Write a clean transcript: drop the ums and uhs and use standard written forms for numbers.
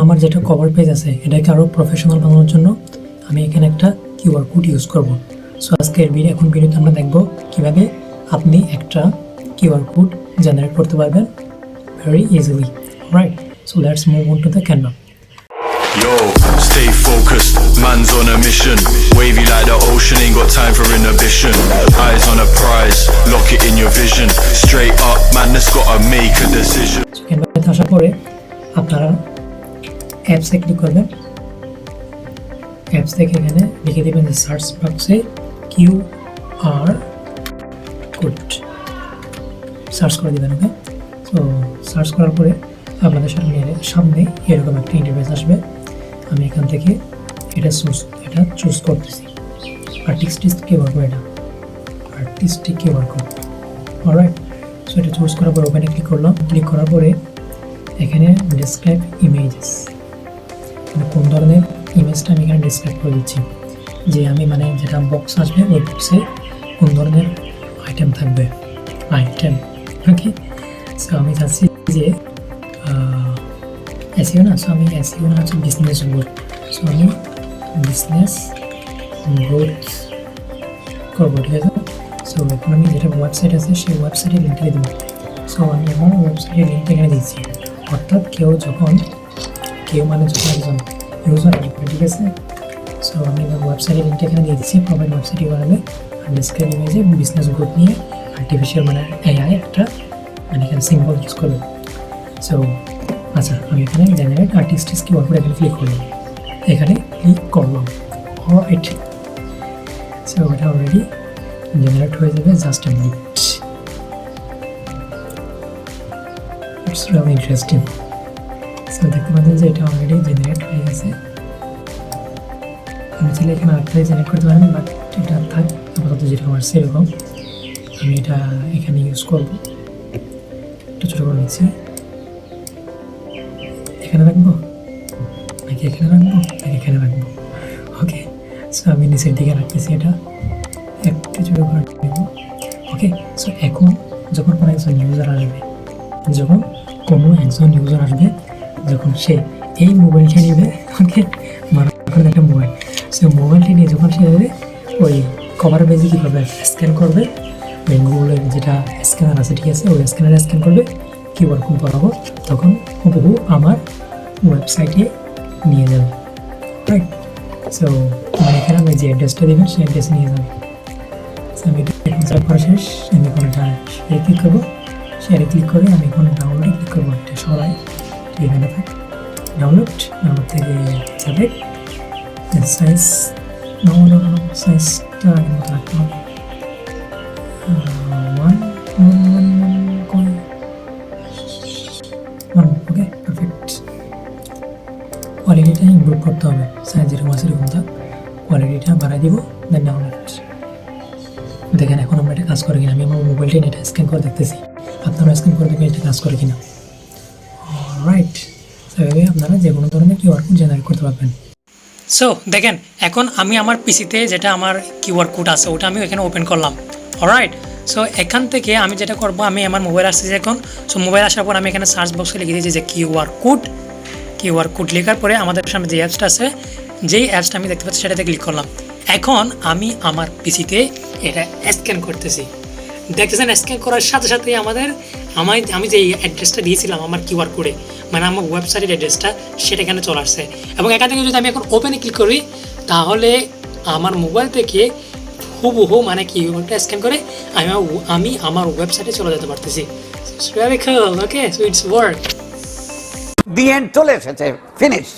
আমার যেটা cover page আছে এটাকে আরও প্রফেশনাল বানানোর জন্য আমি এখানে একটা কিউআর কোড ইউজ করব। সো আজকের ভিডিওতে আমরা দেখব কিভাবে আপনি একটা কিউআর কোড জেনারেট করতে পারবেন very easily. Right, so let's move on to the Canva. Yo, stay focused, man's on a mission. Wavy like the ocean, ain't got time for inhibition. Eyes on a prize, lock it in your vision. Straight up, man, that's gotta make a decision. So Canva-তে আসার পরে আপনারা অ্যাপসে click করবেন। Apps থেকে এখানে লিখে দেবেন যে সার্চ বক্সে কিউআর কোড সার্চ করে দেবেন। ওকে, তো সার্চ করার পরে আপনাদের সামনে এরকম একটা ইন্টারফেস আসবে। আমি এখান থেকে এটা চুজ করতেছি artistic QR code, artistic QR code. Alright, so এটা চুজ করার পর ওখানে ক্লিক করলাম। ক্লিক করার পরে এখানে ডেসক্রাইব ইমেজেস, মানে কোন ধরনের ইমেজটা আমি এখানে ডেসক্রাইব করে দিচ্ছি, যে আমি মানে যেটা বক্স আসবে ওই বক্সে কোন ধরনের আইটেম থাকবে, আইটেম। ওকে, সো আমি চাচ্ছি যে এসইও না, সো আমি এসইও না হচ্ছে বিজনেস গ্রোথ। সো আমি বিজনেস গ্রোথ করবো, ঠিক আছে। সো এখন আমি যেটা ওয়েবসাইট আছে সেই ওয়েবসাইটের লিঙ্কটা দেবো। সো আমি এখন ওয়েবসাইটের লিঙ্কটা এখানে দিচ্ছি, অর্থাৎ কেউ মানে যখন একজন ইউজার আসবে, ঠিক আছে। সো আমি ওয়েবসাইটের লিঙ্কটা এখানে দিয়ে দিচ্ছি, প্রোভাইড ওয়েবসাইট ইউআরএল আর ডেসক্রাইব ইমেজে বিজনেস গ্রোথ নিয়ে আর্টিফিশিয়াল মানে এআই একটা মানে এখানে সিম্বল ইউজ করবে। সো আচ্ছা, আমি এখানে জেনারেট আর্টিস্টিক কিউআর কোড এখানে ক্লিক করলাম, এখানে ক্লিক করলাম। অলরাইট, সো এটা অলরেডি জেনারেট হয়ে যাবে, just a minute. It's really interesting. So দেখতে পাচ্ছেন যে এটা অলরেডি জেনারেট হয়ে গেছে। আমি চাইলে এখানে আরেকটাই জেনারেট করতে পারেন, বাট এটা থাক আপাতত যেটা আমার সেরকম। আমি এটা এখানে ইউজ করবো, একটু ছোটো করে নিচ্ছি। এখানে রাখবো নাকি এখানে রাখবো নাকি এখানে রাখবো? ওকে, সো আমি নিচের দিকে রাখতেছি, এটা একটু ছোটো করে নেব। ওকে, সো এখন যখন কোনো একজন ইউজার আসবে, যখন সে এই মোবাইলটা নেবে, ওকে, মানে একটা মোবাইল, সে মোবাইলটা নিয়ে যখন সে ওই কভার পেজে কী করবে, স্ক্যান করবে ওই গুগলের যেটা স্ক্যানার আছে, ঠিক আছে, ওই স্ক্যানারে স্ক্যান করবে কিউআর কোড বরাবর, তখন হুবহু আমার ওয়েবসাইটে নিয়ে যাবে। রাইট, সো মানে এখানে আমি যে অ্যাড্রেসটা দেবেন সেই অ্যাড্রেসে নিয়ে যাবে। সো আমি সার্চ করা শেষ, আমি এখন এটা শেয়ারে ক্লিক করবো। শেয়ারে ক্লিক করে আমি এখন ডাউনলোডে ক্লিক করবো। এটা সবাই এখানে থাক, ডাউনলোড থেকে যাবে। সাইজ সাইজটা মতো রাখতে হবে, 1 ওকে, পারফেক্ট। কোয়ালিটিটা ইমপ্রুভ করতে হবে, সাইজ যেরকম আছে এরকম থাক, কোয়ালিটিটা বাড়াই দিব, দেন ডাউনলোড। দেখেন এখন আমরা এটা কাজ করে কিনা। আমি আমার মোবাইলটা এটা স্ক্যান করে দেখতেছি, আপনারা স্ক্যান করে দেখবেন এটা কাজ করে কিনা। রাইট, সেভাবে আপনারা যে কোনো ধরনের কিউআর কোড জেনারেট করতে পারবেন। সো দেখেন এখন আমি আমার পিসিতে যেটা আমার কিউআর কোড আছে ওটা আমি এখানে ওপেন করলাম। অলরাইট, সো এখান থেকে আমি যেটা করবো, আমি আমার মোবাইল আসতেছি এখন। সো মোবাইল আসার পর আমি এখানে সার্চ বক্সে লিখে দিয়েছি যে কিউআর কোড লেখার পরে আমাদের সামনে যে অ্যাপসটা আছে, যেই অ্যাপসটা আমি দেখতে পাচ্ছি সেটাতে ক্লিক করলাম। এখন আমি আমার পিসিতে এটা স্ক্যান করতেছি, দেখতেছেন স্ক্যান করার সাথে সাথে আমি যে অ্যাড্রেসটা দিয়েছিলাম আমার কিউআর কোডে, মানে আমার ওয়েবসাইটের অ্যাড্রেসটা, সেটা এখানে চলে আসছে। এবং এখান থেকে যদি আমি এখন ওপেনে ক্লিক করি, তাহলে আমার মোবাইল থেকে হুবহু মানে কিউআরটা স্ক্যান করে আমি আমার ওয়েবসাইটে চলে যেতে পারতেছি। Okay, so it's work. The end চলে এসেছে, ফিনিশ।